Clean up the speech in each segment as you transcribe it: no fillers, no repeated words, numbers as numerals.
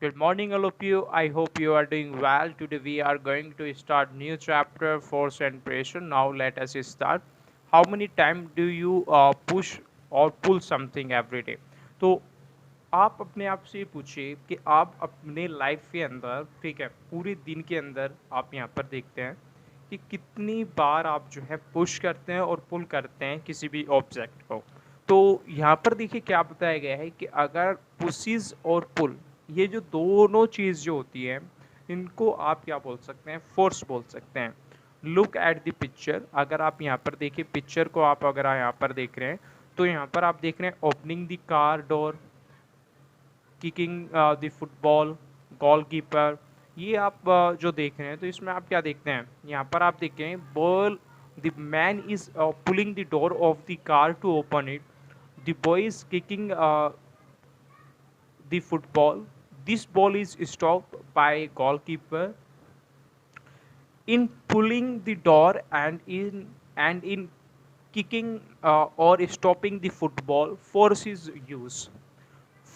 Good morning, all of you. I hope you are doing well. Today we are going to start new chapter force and pressure. Now let us start. How many time do you push or pull something every day? तो आप अपने आप से पूछिए कि आप अपने life के अंदर ठीक है पूरे दिन के अंदर आप यहाँ पर देखते हैं कि कितनी बार आप जो है पुश करते हैं और पुल करते हैं किसी भी ऑब्जेक्ट को। तो यहाँ पर देखिए क्या बताया गया है कि अगर पुशिज और पुल ये जो दोनों चीज़ जो होती है इनको आप क्या बोल सकते हैं, फोर्स बोल सकते हैं। लुक एट द पिक्चर, अगर आप यहाँ पर देखिए पिक्चर को, आप अगर यहाँ पर देख रहे हैं तो यहाँ पर आप देख रहे हैं opening the car door, kicking the football, goalkeeper. ये आप जो देख रहे हैं तो इसमें आप क्या देखते हैं, यहाँ पर आप देखें ball, the man is pulling the door of the car to open it, the boy is kicking the football. This ball is stopped by a goalkeeper. In pulling the door and in kicking or stopping the football, force is used.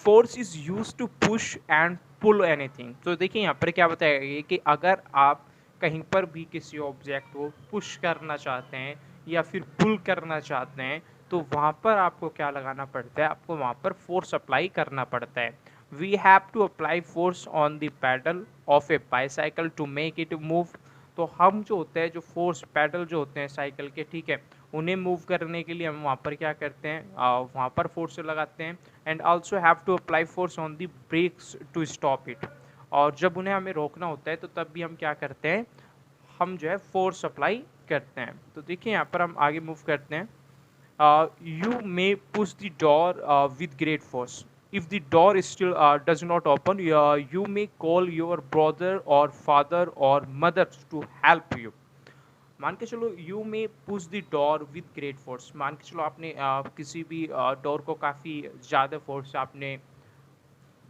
Force is use to push and pull anything. तो देखिए यहाँ पर क्या बताया गया है कि अगर आप कहीं पर भी किसी ऑब्जेक्ट को पुश करना चाहते हैं या फिर पुल करना चाहते हैं तो वहाँ पर आपको क्या लगाना पड़ता है, आपको वहाँ पर फोर्स अप्लाई करना पड़ता है। We have to apply force on the pedal of a bicycle to make it move. तो हम जो होते हैं, जो फोर्स पैडल जो होते हैं साइकिल के, ठीक है, उन्हें मूव करने के लिए हम वहाँ पर क्या करते हैं, वहाँ पर फोर्स लगाते हैं। And also have to apply force on the brakes to stop it. और जब उन्हें हमें रोकना होता है तो तब भी हम क्या करते हैं, हम जो है फोर्स अप्लाई करते हैं। तो देखिए यहाँ पर हम आगे मूव करते हैं। You may push the door with great force. If the door still does not open, you may call your brother or father or mother to help you. मान के चलो you may push the door with great force, मान के चलो आपने किसी भी door को काफ़ी ज़्यादा फोर्स से आपने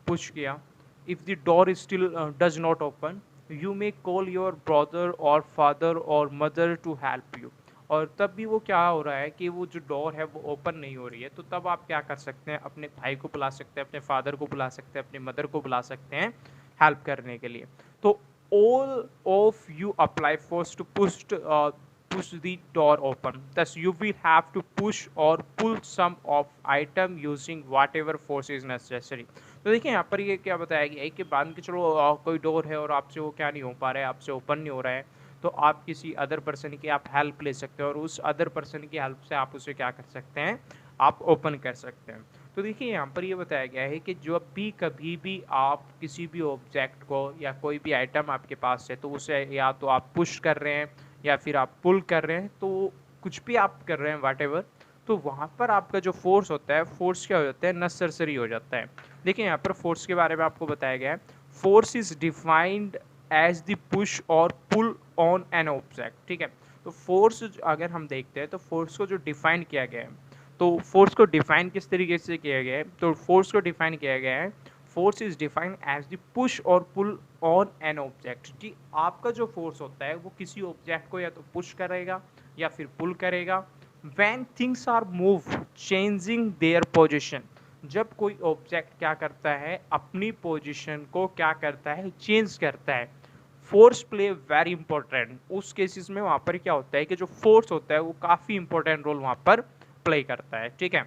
पुश किया। If the door still does not open, you may call your brother और फादर और मदर टू हेल्प यू। और तब भी वो क्या हो रहा है कि वो जो डोर है वो ओपन नहीं हो रही है, तो तब आप क्या कर सकते हैं, अपने भाई को बुला सकते हैं, अपने फादर को बुला सकते हैं, अपने मदर को बुला सकते हैं हेल्प करने के लिए। तो all of you apply force to push the door open. Thus you will have to push or pull some of item using whatever force is necessary. तो देखिए यहाँ पर ये क्या बताया गया है कि मान के चलो कोई डोर है और आपसे वो क्या नहीं हो पा रहा है, आपसे ओपन नहीं हो रहा है, तो आप किसी अदर पर्सन की आप हेल्प ले सकते हैं और उस अदर पर्सन की हेल्प से आप उसे क्या कर सकते हैं, आप ओपन कर सकते हैं। तो देखिए यहाँ पर ये बताया गया है कि जब भी कभी भी आप किसी भी ऑब्जेक्ट को या कोई भी आइटम आपके पास है तो उसे या तो आप पुश कर रहे हैं या फिर आप पुल कर रहे हैं, तो कुछ भी आप कर रहे हैं वाट एवर, तो वहाँ पर आपका जो फोर्स होता है, फोर्स क्या हो जाता है, नेसेसरी हो जाता है। देखिए यहाँ पर फोर्स के बारे में आपको बताया गया है, force is defined as the push और पुल ऑन एन ऑब्जेक्ट। ठीक है, तो फोर्स अगर हम देखते हैं तो फोर्स को जो डिफाइन किया गया है, तो फोर्स को डिफाइन किस तरीके से किया गया है, तो फोर्स को डिफाइन किया गया है, force is defined as the push और पुल ऑन एन ऑब्जेक्ट। कि आपका जो फोर्स होता है वो किसी ऑब्जेक्ट को या तो पुश करेगा या फिर पुल करेगा। When things are move changing their position, जब कोई ऑब्जेक्ट क्या करता है, अपनी पोजिशन को क्या करता है, चेंज करता है, फोर्स प्ले वेरी इंपॉर्टेंट। उस केसेस में वहाँ पर क्या होता है कि जो फोर्स होता है वो काफ़ी इंपॉर्टेंट रोल वहाँ पर प्ले करता है। ठीक है,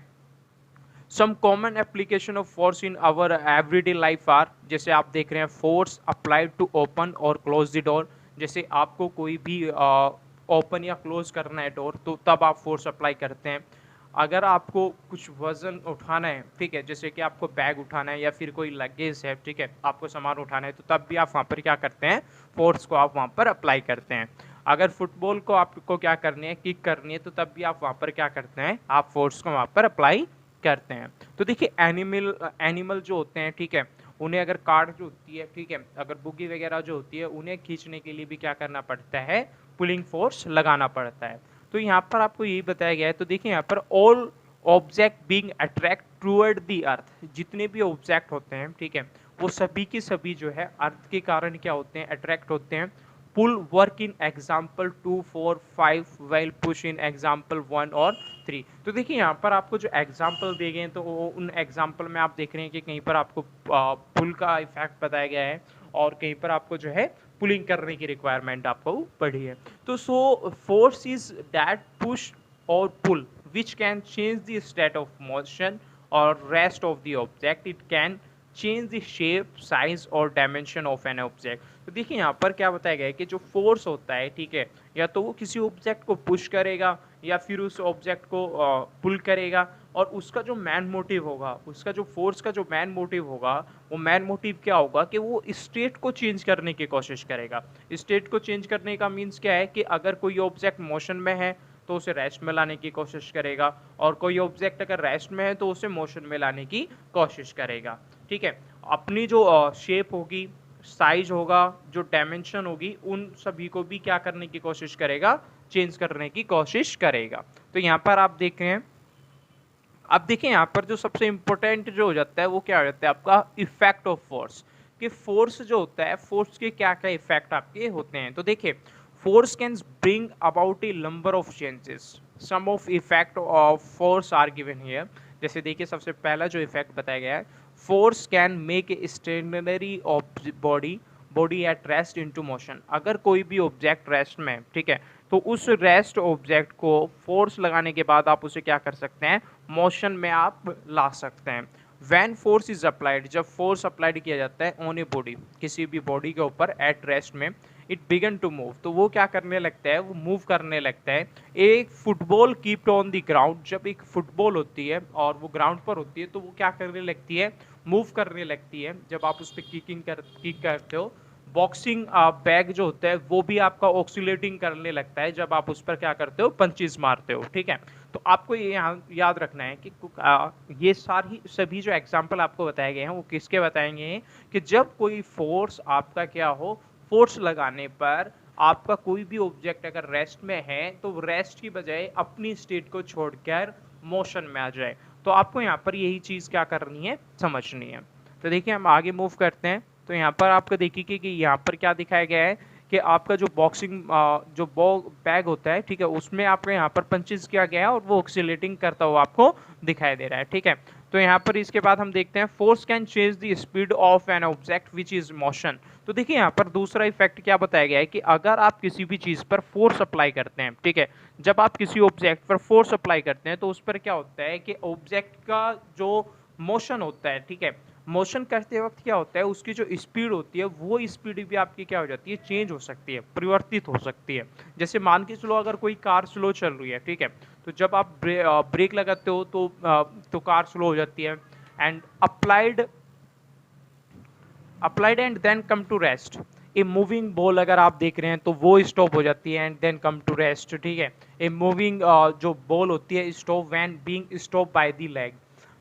some common application of force in our everyday life are, जैसे आप देख रहे हैं फोर्स अप्लाइड टू ओपन और क्लोज द डोर। जैसे आपको कोई भी ओपन या क्लोज करना है डोर तो तब आप फोर्स अप्लाई करते हैं। अगर आपको कुछ वजन उठाना है, ठीक है, जैसे कि आपको बैग उठाना है या फिर कोई लगेज है, ठीक है, आपको सामान उठाना है, तो तब भी आप वहाँ पर क्या करते हैं, फोर्स को आप वहाँ पर अप्लाई करते हैं। अगर फुटबॉल को आपको क्या करनी है, किक करनी है, तो तब भी आप वहाँ पर क्या करते हैं, आप फोर्स को वहाँ पर अप्लाई करते हैं। तो देखिए एनिमल जो होते हैं, ठीक है, उन्हें अगर कार्ड जो होती है, ठीक है, अगर बुगी वगैरह जो होती है, उन्हें खींचने के लिए भी क्या करना पड़ता है, पुलिंग फोर्स लगाना पड़ता है। तो यहाँ पर आपको यही बताया गया है। तो देखिए यहाँ पर all object being attract toward the earth, जितने भी ऑब्जेक्ट होते हैं, ठीक है, वो सभी के सभी जो है अर्थ के कारण क्या होते हैं, अट्रैक्ट होते हैं। पुल work in example 2, 4, 5 while push in example 1 और 3। तो देखिए यहाँ पर आपको जो एग्जाम्पल दिए गए हैं तो उन एग्जाम्पल में आप देख रहे हैं कि कहीं पर आपको पुल का इफेक्ट बताया गया है और कहीं पर आपको जो है पुलिंग करने की रिक्वायरमेंट आपको पड़ी है। तो so force is that push और pull which can change the state of motion और rest of the object. It can change the shape size और डायमेंशन ऑफ एन ऑब्जेक्ट। तो देखिए यहाँ पर क्या बताया गया है कि जो फोर्स होता है, ठीक है, या तो वो किसी ऑब्जेक्ट को पुश करेगा या फिर उस ऑब्जेक्ट को पुल करेगा, और उसका जो मैन मोटिव होगा, उसका जो फोर्स का जो मैन मोटिव होगा, वो मैन मोटिव क्या होगा कि वो स्टेट को चेंज करने की कोशिश करेगा। स्टेट को चेंज करने का मीन्स क्या है कि अगर कोई ऑब्जेक्ट मोशन में है तो उसे रेस्ट में लाने की कोशिश करेगा, और कोई ऑब्जेक्ट अगर रेस्ट में है तो उसे मोशन में लाने की कोशिश करेगा। ठीक है, अपनी जो शेप होगी, साइज होगा, जो डायमेंशन होगी, उन सभी को भी क्या करने की कोशिश करेगा, चेंज करने की कोशिश करेगा। तो यहाँ पर आप देख रहे हैं, अब देखिए यहाँ पर जो सबसे इंपॉर्टेंट जो हो जाता है वो क्या हो जाता है आपका इफेक्ट ऑफ फोर्स। कि फोर्स जो होता है, फोर्स के क्या क्या इफेक्ट आपके होते हैं। तो देखिए, force can bring about a number of changes. Some of effect of force are given here. जैसे देखिए, सबसे पहला जो इफेक्ट बताया गया है, force can make a stationary of body at rest into motion. अगर कोई भी ऑब्जेक्ट रेस्ट में, ठीक है, तो उस रेस्ट ऑब्जेक्ट को फोर्स लगाने के बाद आप उसे क्या कर सकते हैं, मोशन में आप ला सकते हैं। वैन फोर्स इज अप्लाइड, जब फोर्स अप्लाइड किया जाता है ऑन ए बॉडी, किसी भी बॉडी के ऊपर एट रेस्ट में, इट बिगन टू मूव, तो वो क्या करने लगता है, वो मूव करने लगता है। एक football keeped on the ground, जब एक फुटबॉल होती है और वो ग्राउंड पर होती है तो वो क्या करने लगती है, मूव करने लगती है। जब आप उस पर किक करते हो, बॉक्सिंग बैग जो होता है वो भी आपका ऑक्सीलेटिंग करने लगता है जब आप उस पर क्या करते हो, पंचेस मारते हो। ठीक है, तो आपको ये यहाँ याद रखना है कि ये सारी सभी जो एग्जाम्पल आपको बताए गए हैं वो किसके बताएंगे हैं, कि जब कोई फोर्स आपका क्या हो, फोर्स लगाने पर आपका कोई भी ऑब्जेक्ट अगर रेस्ट में है तो रेस्ट की बजाय अपनी स्टेट को छोड़कर मोशन में आ जाए। तो आपको यहाँ पर यही चीज़ क्या करनी है, समझनी है। तो देखिए, हम आगे मूव करते हैं। तो यहाँ पर आपको देखिए कि यहाँ पर क्या दिखाया गया है कि आपका जो बॉक्सिंग जो बैग होता है, ठीक है, उसमें आपको यहाँ पर पंचेस किया गया है और वो ऑक्सीलेटिंग करता हुआ आपको दिखाई दे रहा है। ठीक है, तो यहाँ पर इसके बाद हम देखते हैं, force can change the speed of an object which is motion. तो देखिए यहाँ पर दूसरा इफेक्ट क्या बताया गया है कि अगर आप किसी भी चीज़ पर फोर्स अप्लाई करते हैं, ठीक है, जब आप किसी ऑब्जेक्ट पर फोर्स अप्लाई करते हैं तो उस पर क्या होता है कि ऑब्जेक्ट का जो मोशन होता है, ठीक है, मोशन करते वक्त क्या होता है, उसकी जो स्पीड होती है वो स्पीड भी आपकी क्या हो जाती है, चेंज हो सकती है, परिवर्तित हो सकती है। जैसे मान के चलो अगर कोई कार स्लो चल रही है, ठीक है, तो जब आप ब्रेक लगाते हो तो कार स्लो हो जाती है, and applied and then come to rest. A moving ball अगर आप देख रहे हैं तो वो स्टॉप हो जाती है and then come to rest. ठीक है, ए मूविंग जो बॉल होती है stop when being stop by the leg.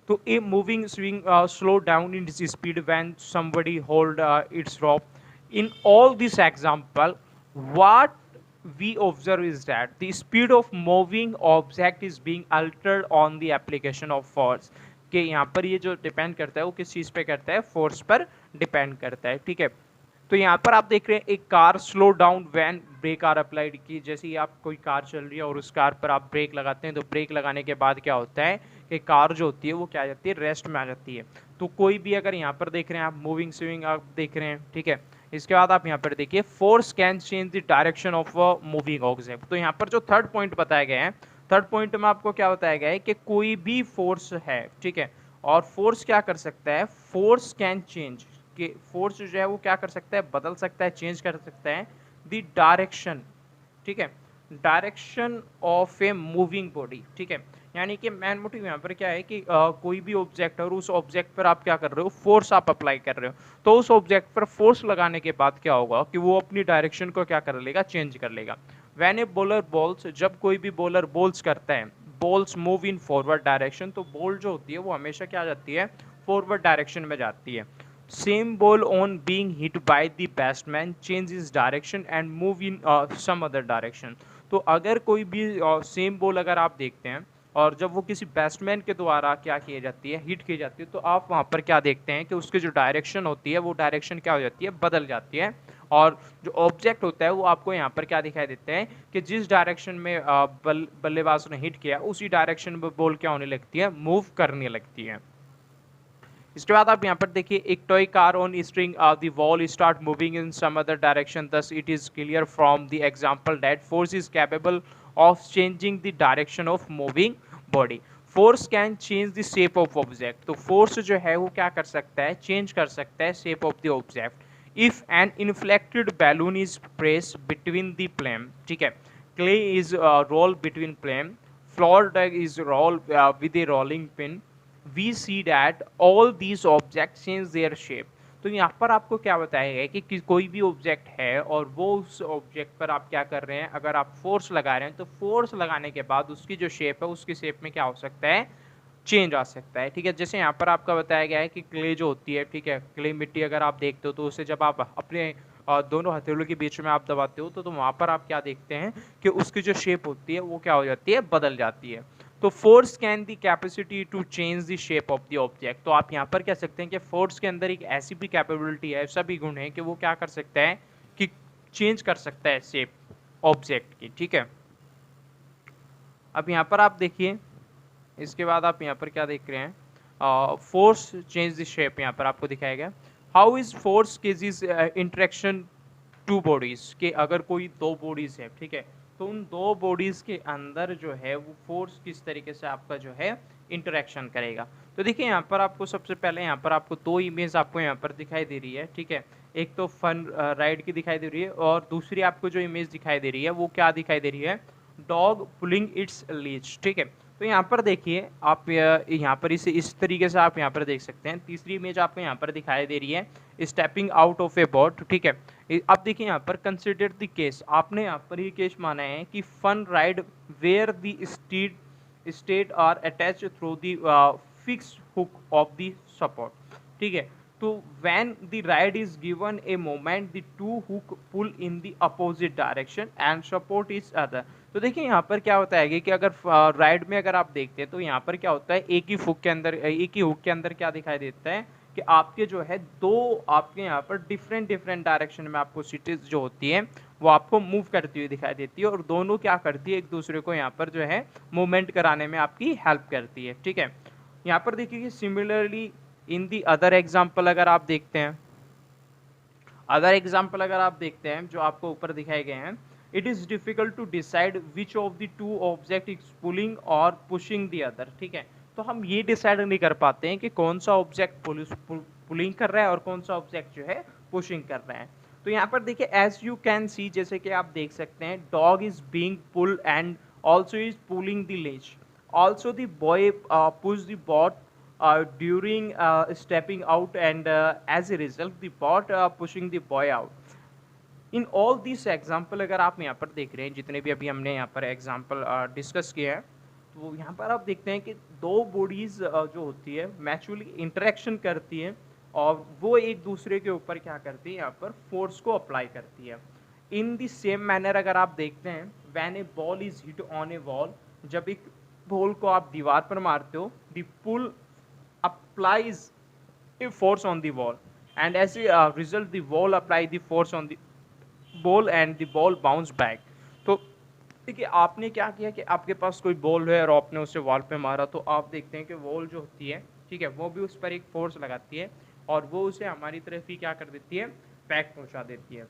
तो a moving swing slow down in its speed when somebody hold its rope. In all this example, what we observe is that the speed of moving object is being altered on the application of force. कि यहाँ पर ये जो depend करता है वो किस चीज़ पे करता है, फोर्स पर डिपेंड करता है। ठीक है, तो यहाँ पर आप देख रहे हैं एक car slow down when brake are applied की। जैसे ही आप कोई कार चल रही है और उस कार पर आप ब्रेक लगाते हैं तो ब्रेक लगाने के बाद क्या होता है कि कार जो होती है वो क्या आ जाती है, रेस्ट में आ जाती है। तो कोई भी अगर यहाँ पर देख रहे हैं आप मूविंग स्विंग आप देख रहे हैं, ठीक है, इसके बाद आप यहाँ पर देखिए, force can change the direction of moving object. तो यहाँ पर जो थर्ड पॉइंट बताया गया है, थर्ड पॉइंट में आपको क्या बताया गया है कि कोई भी फोर्स है, ठीक है, और फोर्स क्या कर सकता है, फोर्स कैन चेंज, कि फोर्स जो है वो क्या कर सकता है, बदल सकता है, चेंज कर सकता है द डायरेक्शन। ठीक है, direction of a moving body. ठीक है, यानी कि मैन मोटिव यहाँ पर क्या है कि कोई भी ऑब्जेक्ट है और उस ऑब्जेक्ट पर आप क्या कर रहे हो, फोर्स आप अप्लाई कर रहे हो, तो उस ऑब्जेक्ट पर फोर्स लगाने के बाद क्या होगा कि वो अपनी डायरेक्शन को क्या कर लेगा, चेंज कर लेगा। व्हेन ए बॉलर बॉल्स, जब कोई भी बॉलर बॉल्स करता है, balls move in forward direction, तो बॉल जो होती है वो हमेशा क्या जाती है, फॉरवर्ड डायरेक्शन में जाती है। Same ball on being hit by the batsman changes direction and move in some other direction. तो अगर कोई भी सेम बॉल अगर आप देखते हैं और जब वो किसी बैट्समैन के द्वारा क्या की जाती है, हिट की जाती है, तो आप वहाँ पर क्या देखते हैं कि उसकी जो डायरेक्शन होती है वो डायरेक्शन क्या हो जाती है, बदल जाती है और जो ऑब्जेक्ट होता है वो आपको यहाँ पर क्या दिखाई देते हैं कि जिस डायरेक्शन में बल्लेबाज ने हिट किया उसी डायरेक्शन में बॉल क्या होने लगती है, मूव करने लगती है। इसके बाद आप यहाँ पर देखिए एक toy car on striking the wall start moving in some other direction, thus it is clear from the example that force is capable of changing the direction of moving body. Force can change the shape of object, तो force जो है वो क्या कर सकता है, change कर सकता है shape of the object. If an inflected balloon is press between the flame, ठीक है, clay is roll between flame, flour dough is roll with a rolling pin, we see that all these objects change their shape। तो यहाँ पर आपको क्या बताया गया कि कोई भी ऑब्जेक्ट है और वो उस ऑब्जेक्ट पर आप क्या कर रहे हैं, अगर आप फोर्स लगा रहे हैं तो फोर्स लगाने के बाद उसकी जो शेप है उसकी शेप में क्या हो सकता है, चेंज आ सकता है। ठीक है, जैसे यहाँ पर आपका बताया गया है कि क्ले जो होती है, ठीक है, क्ले मिट्टी अगर आप देखते हो तो उसे जब आप अपने दोनों हथेलियों के बीच में आप दबाते हो तो वहाँ पर आप क्या देखते हैं कि उसकी जो शेप होती है वो क्या हो जाती है, बदल जाती है। तो force can the capacity to change the shape of the object. तो आप यहाँ पर कह सकते हैं कि फोर्स के अंदर एक ऐसी भी कैपेबिलिटी है, ऐसा भी गुण है कि वो क्या कर सकता है कि चेंज कर सकता है शेप ऑब्जेक्ट की। ठीक है, अब यहाँ पर आप देखिए, इसके बाद आप यहाँ पर क्या देख रहे हैं, फोर्स चेंज द शेप यहाँ पर आपको दिखाया गया। How is force causes interaction two bodies, के अगर कोई दो बॉडीज है, ठीक है, तो उन दो बॉडीज के अंदर जो है वो फोर्स किस तरीके से आपका जो है इंटरेक्शन करेगा। तो देखिए यहाँ पर आपको सबसे पहले यहाँ पर आपको दो इमेज आपको यहाँ पर दिखाई दे रही है। ठीक है, एक तो फन राइड की दिखाई दे रही है और दूसरी आपको जो इमेज दिखाई दे रही है वो क्या दिखाई दे रही है, डॉग पुलिंग इट्स लीच। ठीक है, तो यहाँ पर देखिए आप यहाँ पर इसे इस तरीके से आप यहाँ पर देख सकते हैं। तीसरी इमेज आपको यहाँ पर दिखाई दे रही है stepping out of A boat. ठीक है, अब देखिए यहाँ पर कंसिडर द केस, आपने यहाँ पर ये केस माना है कि fun ride where the state are attach through the fix hook of the support. ठीक है, तो when the ride is given a moment, the two hook pull in the opposite direction and support each other। तो देखिए यहाँ पर क्या होता है कि अगर राइड में अगर आप देखते हैं तो यहाँ पर क्या होता है, एक ही हुक के अंदर क्या दिखाई देता है कि आपके जो है दो आपके यहाँ पर डिफरेंट डायरेक्शन में आपको सिटीज जो होती है वो आपको मूव करती हुई दिखाई देती है और दोनों क्या करती है, एक दूसरे को यहाँ पर जो है मूवमेंट कराने में आपकी हेल्प करती है। ठीक है, यहाँ पर देखिए similarly in the other example अगर आप देखते हैं, जो आपको ऊपर दिखाए गए हैं, it is difficult to decide which of the two object is pulling और पुशिंग द अदर। ठीक है, तो हम ये डिसाइड नहीं कर पाते हैं कि कौन सा ऑब्जेक्ट पुलिंग कर रहा है और कौन सा ऑब्जेक्ट जो है पुशिंग कर रहा है। तो यहाँ पर देखिए एज यू कैन सी, जैसे कि आप देख सकते हैं, dog is being pulled and also is pulling the leash, also the boy push the boat during stepping out and as a result the bot pushing the boy out। In all this example अगर आप यहाँ पर देख रहे हैं, जितने भी अभी हमने यहाँ पर एग्जाम्पल डिस्कस किए हैं, तो यहाँ पर आप देखते हैं कि दो बॉडीज जो होती है मैचुअली इंटरेक्शन करती है और वो एक दूसरे के ऊपर क्या करती है, यहाँ पर फोर्स को अप्लाई करती है। इन द सेम मैनर अगर आप देखते हैं, when a ball is hit on a wall, जब एक बॉल को आप दीवार पर मारते हो, the pull applies a force on the wall and as a result the wall apply the force on the ball and the ball bounce back। तो देखिए आपने क्या किया कि आपके पास कोई बॉल है और आपने उसे वॉल पे मारा, तो आप देखते हैं कि वॉल जो होती है, ठीक है, वो भी उस पर एक फोर्स लगाती है और वो उसे हमारी तरफ ही क्या कर देती है, बैक पहुंचा देती है।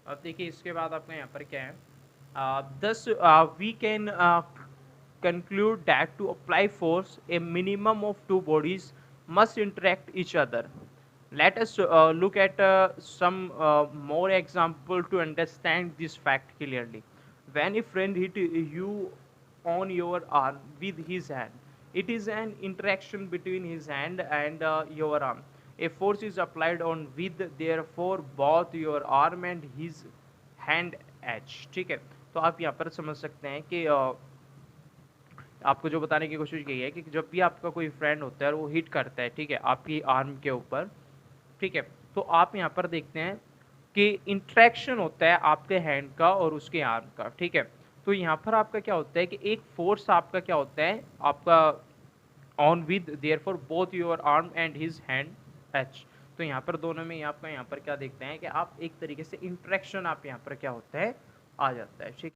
अब देखिए इसके बाद आपका यहाँ पर क्या है, thus we can conclude that to apply force a minimum of two bodies must interact each other। Let us look at some more example to understand this fact clearly। When a friend hit you on your arm with his hand, it is an interaction between his hand and your arm। A force is applied on with therefore both your arm and his hand edge। ठीक है, तो आप यहाँ पर समझ सकते हैं कि आपको जो बताने की कोशिश की है कि जब भी आपका कोई फ्रेंड होता है और वो हिट करता है, ठीक है, आपकी आर्म के ऊपर, ठीक है, तो आप यहाँ पर देखते हैं कि इंट्रैक्शन होता है आपके हैंड का और उसके आर्म का। ठीक है, तो यहाँ पर आपका क्या होता है कि एक फोर्स आपका क्या होता है, आपका on with therefore both your arm and his hand touch. तो यहाँ पर दोनों में आपका यहाँ पर क्या देखते हैं कि आप एक तरीके से इंटरेक्शन आप यहाँ पर क्या होता है आ जाता है। ठीक